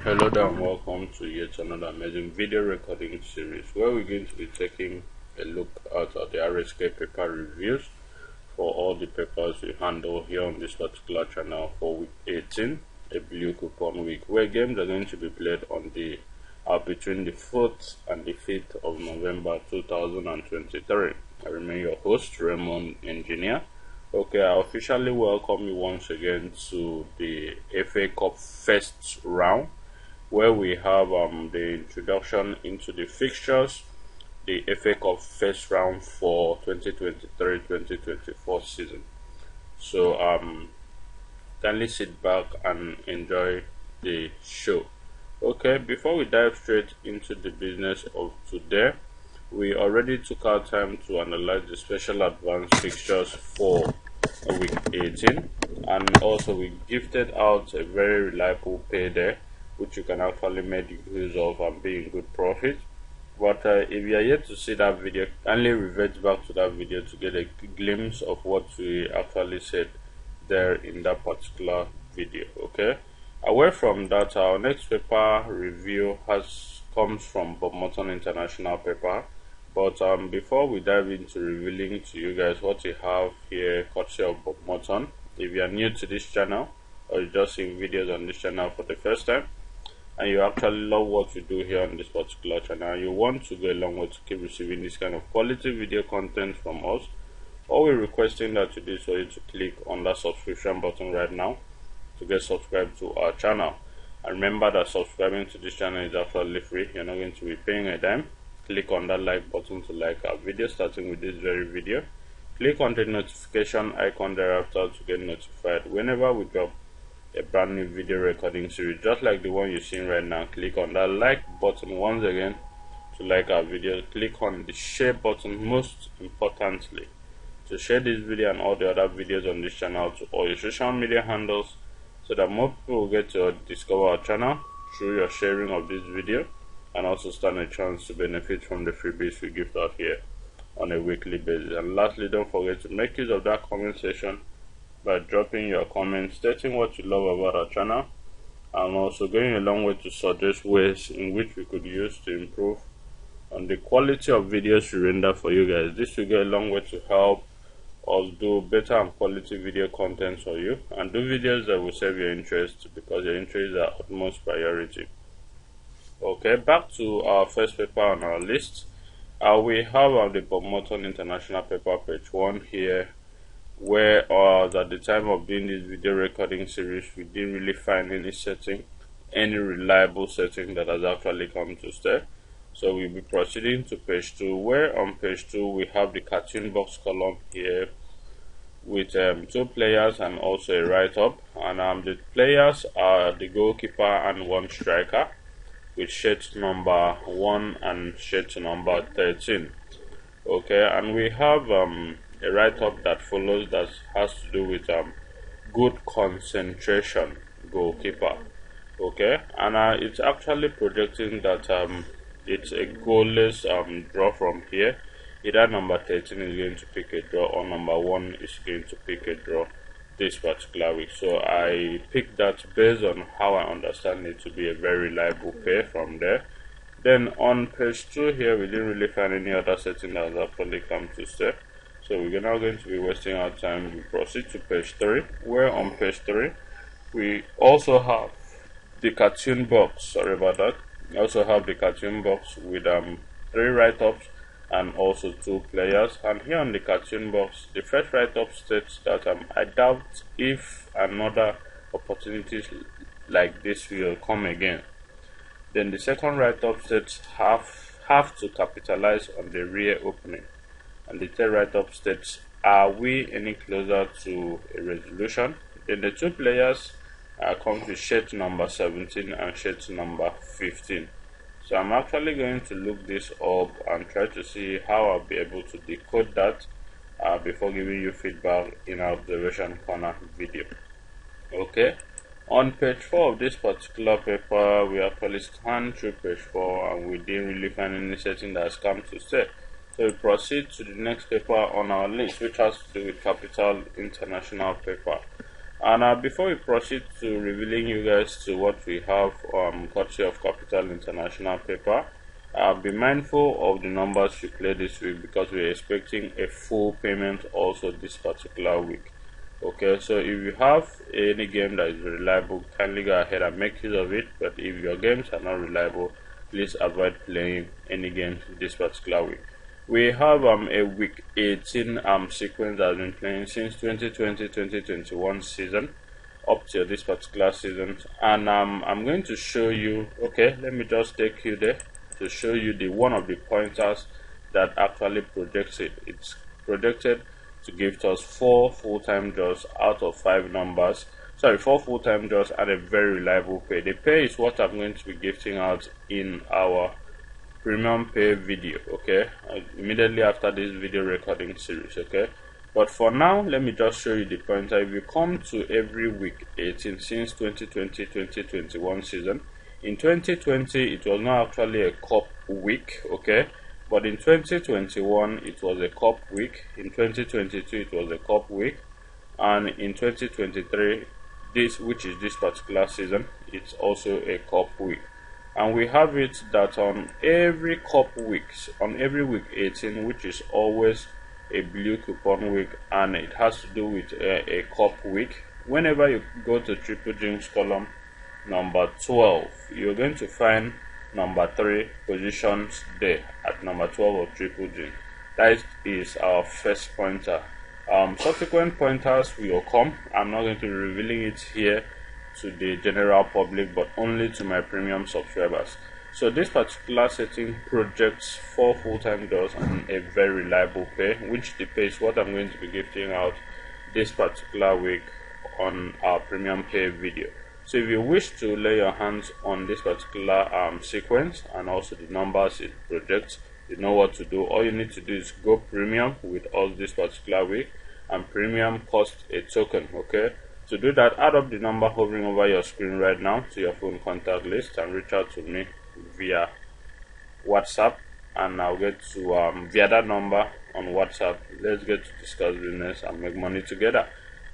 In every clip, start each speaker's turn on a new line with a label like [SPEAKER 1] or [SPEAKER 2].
[SPEAKER 1] Hello there and welcome to yet another amazing video recording series where we're going to be taking a look at the RSK paper reviews for all the papers we handle here on this particular channel for week 18, a blue coupon week, where games are going to be played on the between the 4th and the 5th of November 2023. I remain your host, Raymond Engineer. Okay, I officially welcome you once again to the FA Cup first round, where we have the introduction into the fixtures, the FA Cup first round for 2023-2024 season. So kindly sit back and enjoy the show. Okay, before we dive straight into the business of today, we already took our time to analyze the special advanced fixtures for week 18, and also we gifted out a very reliable payday which you can actually make use of and be in good profit. But if you are yet to see that video, kindly revert back to that video to get a glimpse of what we actually said there in that particular video. Okay, away from that, our next paper review comes from Bob Morton International paper. But before we dive into revealing to you guys what we have here courtesy of Bob Morton, if you are new to this channel or you're just seeing videos on this channel for the first time and you actually love what we do here on this particular channel, you want to go a long way to keep receiving this kind of quality video content from us, all we're requesting that you do is for you to click on that subscription button right now to get subscribed to our channel. And remember that subscribing to this channel is absolutely free. You're not going to be paying a dime. Click on that like button to like our video, starting with this very video. Click on the notification icon thereafter to get notified whenever we drop a brand new video recording series, just like the one you're seeing right now. Click on that like button once again to like our video. Click on the share button, most importantly, to share this video and all the other videos on this channel to all your social media handles, so that more people will get to discover our channel through your sharing of this video, and also stand a chance to benefit from the freebies we give out here on a weekly basis. And lastly, don't forget to make use of that comment section by dropping your comments stating what you love about our channel, and also going a long way to suggest ways in which we could use to improve on the quality of videos we render for you guys. This will go a long way to help us do better and quality video content for you, and do videos that will serve your interest, because your interest is our utmost priority. Okay, back to our first paper on our list. We have the Bob Morton International paper, page 1 here, where at the time of doing this video recording series, we didn't really find any reliable setting that has actually come to stay. So we'll be proceeding to page 2, where on page 2 we have the cartoon box column here with 2 players and also a write-up, and the players are the goalkeeper and 1 striker, with shirt number 1 and shirt number 13. Okay, and we have a write-up that follows that has to do with good concentration goalkeeper. Okay, and it's actually projecting that it's a goalless draw from here. Either number 13 is going to pick a draw or number 1 is going to pick a draw this particular week. So I picked that based on how I understand it to be a very reliable pair from there. Then on page 2 here, we didn't really find any other setting that has actually come to stay, so we're now going to be wasting our time. We proceed to page 3, where on page 3 we also have the cartoon box. Sorry about that. We also have the cartoon box with 3 write-ups and also 2 players. And here on the cartoon box, the first write-up states that I doubt if another opportunities like this will come again. Then the second write-up states have to capitalize on the rear opening. And the third write-up states, are we any closer to a resolution? Then the 2 players come to shirt number 17 and shirt number 15. So I'm actually going to look this up and try to see how I'll be able to decode that before giving you feedback in our observation corner video. Okay, on page 4 of this particular paper, we actually scanned through page 4 and we didn't really find any setting that has come to stay. So we proceed to the next paper on our list, which has to do with Capital International paper. And before we proceed to revealing you guys to what we have courtesy of Capital International paper, be mindful of the numbers you play this week, because we're expecting a full payment also this particular week. Okay, so if you have any game that is reliable, kindly go ahead and make use of it. But if your games are not reliable, please avoid playing any games this particular week. We have a week 18 sequence that has been playing since 2020-2021 season up to this particular season, and I'm going to show you. Okay, let me just take you there to show you the one of the pointers that actually projects it. It's projected to give us 4 full-time draws out of 5 numbers. Sorry, 4 full-time draws and a very reliable pay. The pay is what I'm going to be gifting out in our premium pay video, okay, immediately after this video recording series. Okay, but for now, let me just show you the pointer. If you come to every week 18 since 2020-2021 season, in 2020 it was not actually a cup week, okay, but in 2021 it was a cup week, in 2022 it was a cup week, and in 2023, which is this particular season, it's also a cup week. And we have it that on every cup weeks, on every week 18, which is always a blue coupon week, and it has to do with a cup week, whenever you go to Triple Jinx column number 12, you're going to find number 3 positions there at number 12 of Triple Jinx. That is our first pointer. Subsequent pointers will come. I'm not going to be revealing it here to the general public, but only to my premium subscribers. So this particular setting projects 4 full-time draws and a very reliable pay, which the pay is what I'm going to be gifting out this particular week on our premium pay video. So if you wish to lay your hands on this particular sequence and also the numbers it projects, you know what to do. All you need to do is go premium with us this particular week, and premium costs a token. Okay, to do that, add up the number hovering over your screen right now to your phone contact list and reach out to me via WhatsApp, and I'll get to via that number on WhatsApp. Let's get to discuss business and make money together.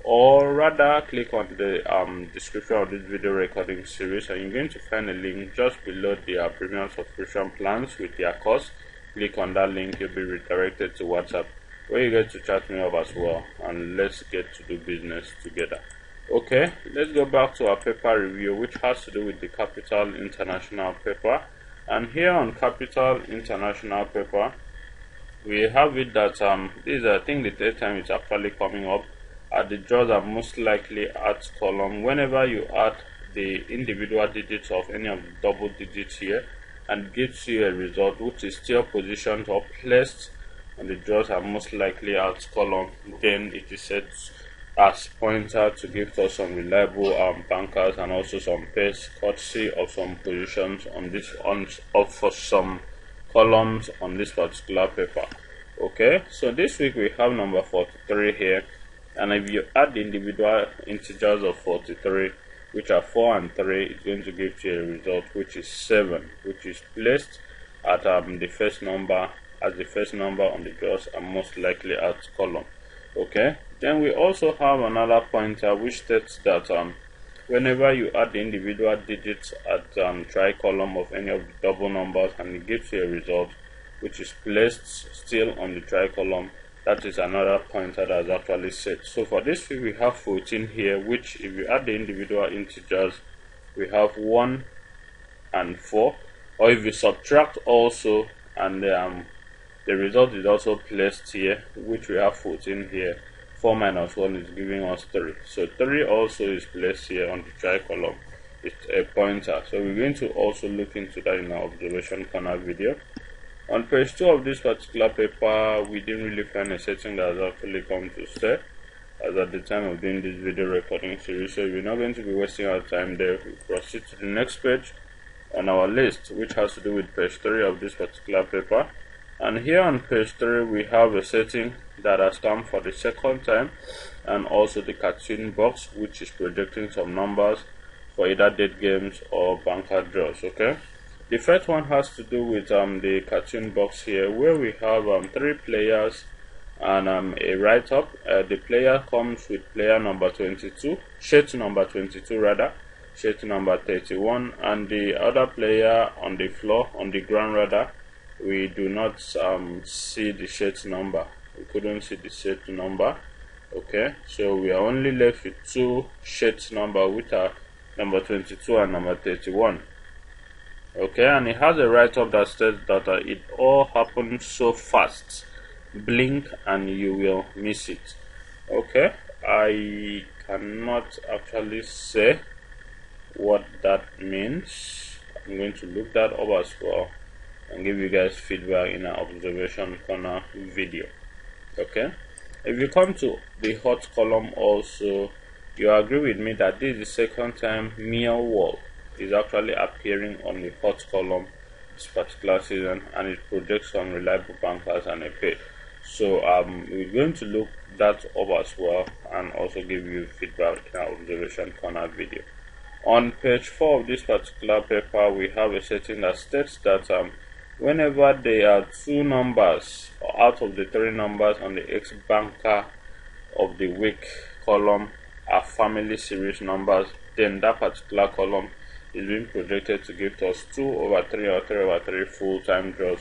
[SPEAKER 1] Or rather, click on the description of this video recording series, and you're going to find a link just below the premium subscription plans with their cost. Click on that link, you'll be redirected to WhatsApp, where you get to chat me up as well, and let's get to do business together. Okay, let's go back to our paper review, which has to do with the Capital International paper. And here on Capital International paper, we have it that this is, I think, the third time it's actually coming up. The draws are most likely at column. Whenever you add the individual digits of any of the double digits here, and gives you a result which is still positioned or placed, and the draws are most likely at column, then it is set as pointer to give us some reliable bankers and also some pairs courtesy of some positions on this for some columns on this particular paper. Okay, so this week we have number 43 here, and if you add the individual integers of 43, which are 4 and 3, it's going to give you a result which is 7, which is placed at the first number as the first number on the draws and most likely at column. Okay, then we also have another pointer which states that whenever you add the individual digits at tri-column of any of the double numbers and it gives you a result which is placed still on the tri-column, that is another pointer that is actually set. So for this week we have 14 here, which if you add the individual integers, we have 1 and 4, or if you subtract also, and the result is also placed here, which we have 14 here. 4 minus 1 is giving us 3. So 3 also is placed here on the tri-column. It's a pointer. So we're going to also look into that in our observation corner video. On page 2 of this particular paper, we didn't really find a setting that has actually come to stay as at the time of doing this video recording series. So we're not going to be wasting our time there. We proceed to the next page on our list, which has to do with page 3 of this particular paper. And here on page 3 we have a setting that has come for the second time, and also the cartoon box, which is projecting some numbers for either dead games or banker draws. Okay, the first one has to do with the cartoon box here, where we have 3 players and a write-up. The player comes with player number 22, sheet number 22 rather, sheet number 31, and the other player on the floor, on the ground rather, we do not see the sheet number. We couldn't see the sheet number. Okay, so we are only left with two sheet number, which are number 22 and number 31. Okay, and it has a write-up that states that it all happened so fast, blink and you will miss it. Okay, I cannot actually say what that means. I'm going to look that up as well and give you guys feedback in our observation corner video. Okay, if you come to the hot column also, you agree with me that this is the second time meal wall is actually appearing on the hot column this particular season, and it projects some reliable bankers and a pay. So we're going to look that up as well and also give you feedback in our observation corner video. On page 4 of this particular paper, we have a setting that states that whenever there are two numbers out of the three numbers on the X banker of the week column are family series numbers, then that particular column is being projected to give us 2/3 or 3/3 full-time draws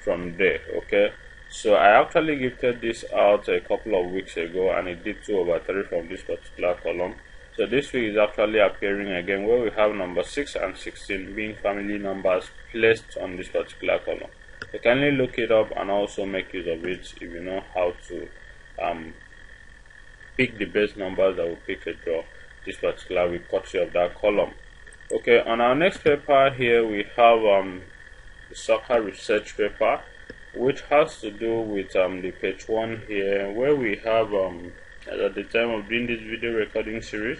[SPEAKER 1] from there. Okay, so I actually gifted this out a couple of weeks ago and it did 2/3 from this particular column. So this week is actually appearing again, where we have number 6 and 16 being family numbers placed on this particular column. So kindly look it up and also make use of it if you know how to pick the best numbers that will pick a draw this particular week, courtesy of that column. Okay, on our next paper here we have the soccer research paper, which has to do with the page 1 here, where we have at the time of doing this video recording series,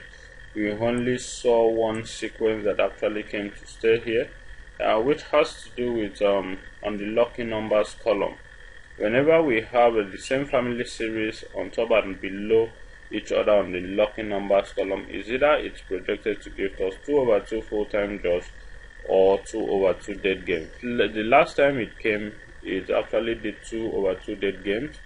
[SPEAKER 1] we only saw one sequence that actually came to stay here, which has to do with on the lucky numbers column. Whenever we have the same family series on top and below each other on the lucky numbers column, is either it's projected to give us 2/2 full-time draws or 2/2 dead games. The last time it came, it actually did 2/2 dead games.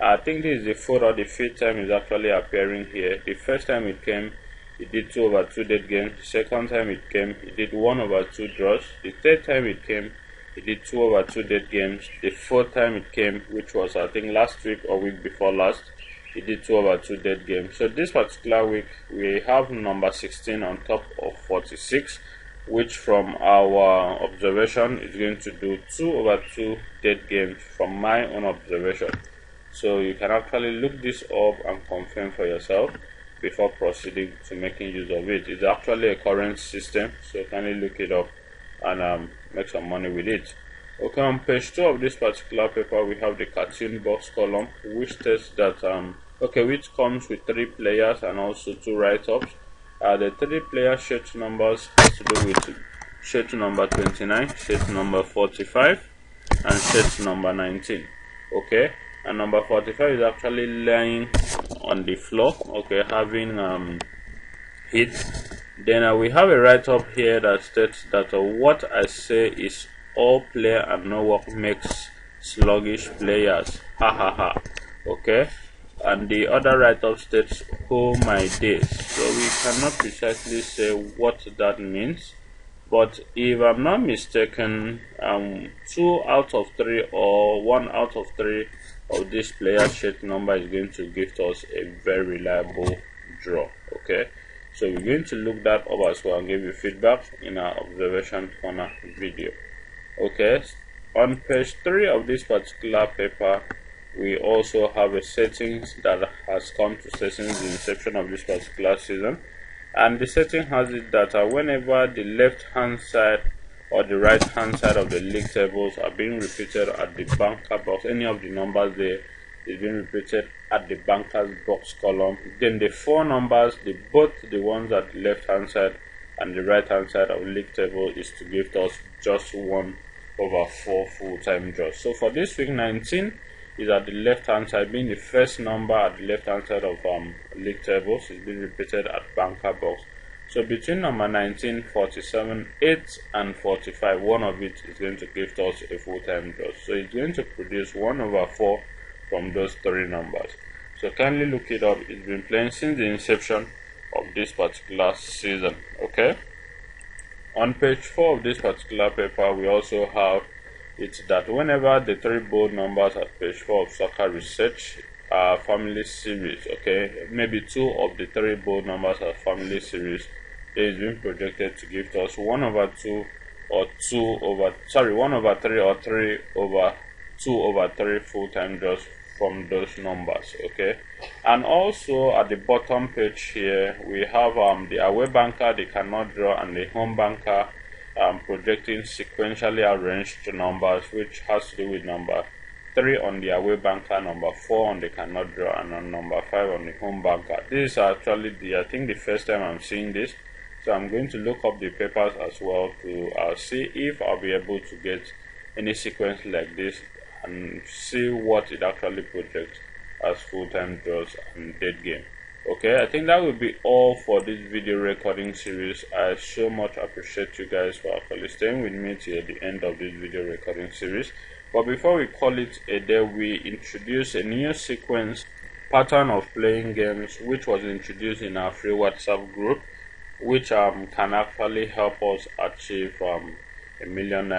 [SPEAKER 1] I think this is the fourth or the fifth time it's actually appearing here. The first time it came, it did 2/2 dead games. The second time it came, it did 1/2 draws. The third time it came, it did 2/2 dead games. The fourth time it came, which was I think last week or week before last, it did 2/2 dead games. So this particular week we have number 16 on top of 46, which from our observation is going to do 2/2 dead games from my own observation. So you can actually look this up and confirm for yourself before proceeding to making use of it. It's actually a current system, so kindly look it up and make some money with it. Okay, on page 2 of this particular paper we have the cartoon box column, which states that which comes with 3 players and also 2 write-ups. The 3 player sheet numbers has to do with sheet number 29, sheet number 45, and sheet number 19. Okay, and number 45 is actually lying on the floor, okay, having hit. Then we have a write-up here that states that what I say is all play and no work makes sluggish players, ha ha ha. Okay, and the other write-up states, oh my days. So we cannot precisely say what that means, but if I'm not mistaken, 2 out of 3 or 1 out of 3 of this player sheet number is going to give us a very reliable draw. Okay, so we're going to look that up as well and give you feedback in our observation corner video. Okay, on page 3 of this particular paper we also have a settings that has come to stay since the inception of this particular season, and the setting has it that whenever the left hand side or the right hand side of the league tables are being repeated at the banker box, any of the numbers there is being repeated at the bankers box column, then the 4 numbers, both the ones at the left hand side and the right hand side of the league table, is to give us just 1/4 full-time draws. So for this week, 19 is at the left hand side, being the first number at the left hand side of league tables, is being repeated at banker box. So between number 19, 47, 8 and 45, one of it is going to give us a full-time draw. So it's going to produce 1/4 from those three numbers. So kindly look it up. It's been playing since the inception of this particular season. Okay. On page 4 of this particular paper, we also have it that whenever the three bold numbers at page 4 of soccer research are family series, okay, maybe two of the three bold numbers are family series, there is being projected to give us 1/2 or 1/3 or 3/2/3 full-time draws from those numbers. Okay, and also at the bottom page here we have the away banker, the cannot draw, and the home banker projecting sequentially arranged numbers, which has to do with number 3 on the away banker, number 4 on the cannot draw, and on number 5 on the home banker. This is actually I think the first time I'm seeing this, so I'm going to look up the papers as well to see if I'll be able to get any sequence like this and see what it actually projects as full-time draws and dead game. Okay, I think that will be all for this video recording series. I so much appreciate you guys for actually staying with me till the end of this video recording series. But before we call it a day, we introduce a new sequence pattern of playing games, which was introduced in our free WhatsApp group, which can actually help us achieve ₦1 million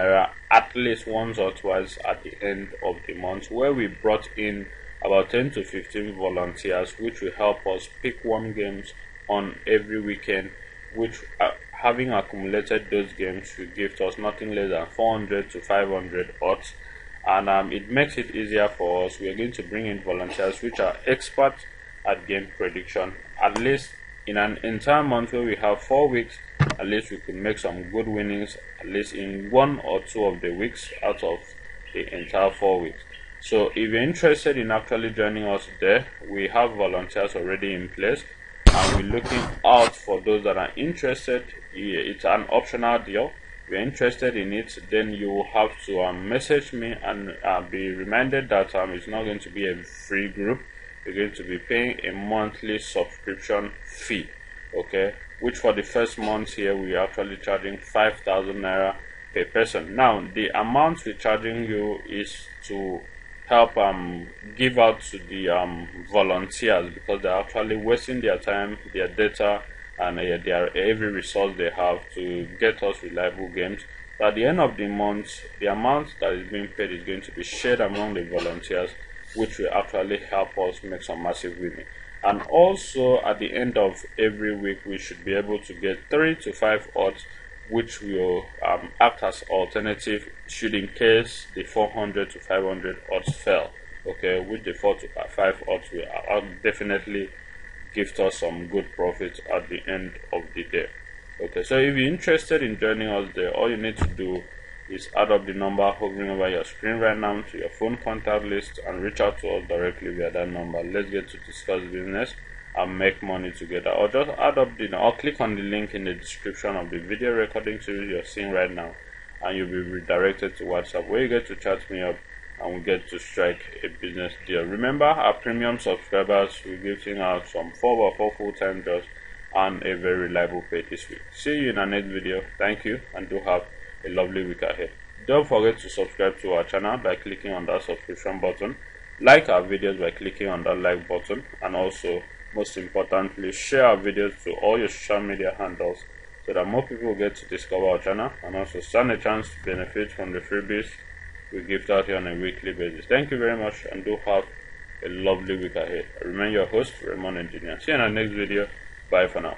[SPEAKER 1] at least once or twice at the end of the month, where we brought in about 10 to 15 volunteers, which will help us pick one games on every weekend, which having accumulated those games will give us nothing less than 400 to 500 odds, and it makes it easier for us. We are going to bring in volunteers which are experts at game prediction. At least in an entire month where we have 4 weeks, at least we could make some good winnings at least in 1 or 2 of the weeks out of the entire 4 weeks. So if you're interested in actually joining us there, we have volunteers already in place, and we're looking out for those that are interested. It's an optional deal. If you're interested in it, then you will have to message me and be reminded that it's not going to be a free group. You're going to be paying a monthly subscription fee, okay, which for the first month here we're actually charging 5,000 naira per person. Now the amount we're charging you is to help give out to the volunteers, because they're actually wasting their time, their data, and their every resource they have to get us reliable games. So at the end of the month, the amount that is being paid is going to be shared among the volunteers, which will actually help us make some massive winning. And also at the end of every week, we should be able to get 3 to 5 odds, which will act as alternative should in case the 400 to 500 odds fell. Okay, with the 4 to 5 odds will definitely give us some good profits at the end of the day. Okay, so if you're interested in joining us there, all you need to do is add up the number hovering over your screen right now to your phone contact list and reach out to us directly via that number. Let's get to discuss business and make money together. Or just add up or click on the link in the description of the video recording series you're seeing right now, and you'll be redirected to WhatsApp, where you get to chat me up and we get to strike a business deal. Remember, our premium subscribers, we're giving out some 4x4 full-time jobs and a very reliable pay this week. See you in our next video. Thank you, and do have a lovely week ahead. Don't forget to subscribe to our channel by clicking on that subscription button, like our videos by clicking on that like button, and also most importantly, share our videos to all your social media handles so that more people get to discover our channel and also stand a chance to benefit from the freebies we give out here on a weekly basis. Thank you very much, and do have a lovely week ahead. I remain your host, Raymond Engineer. See you in our next video. Bye for now.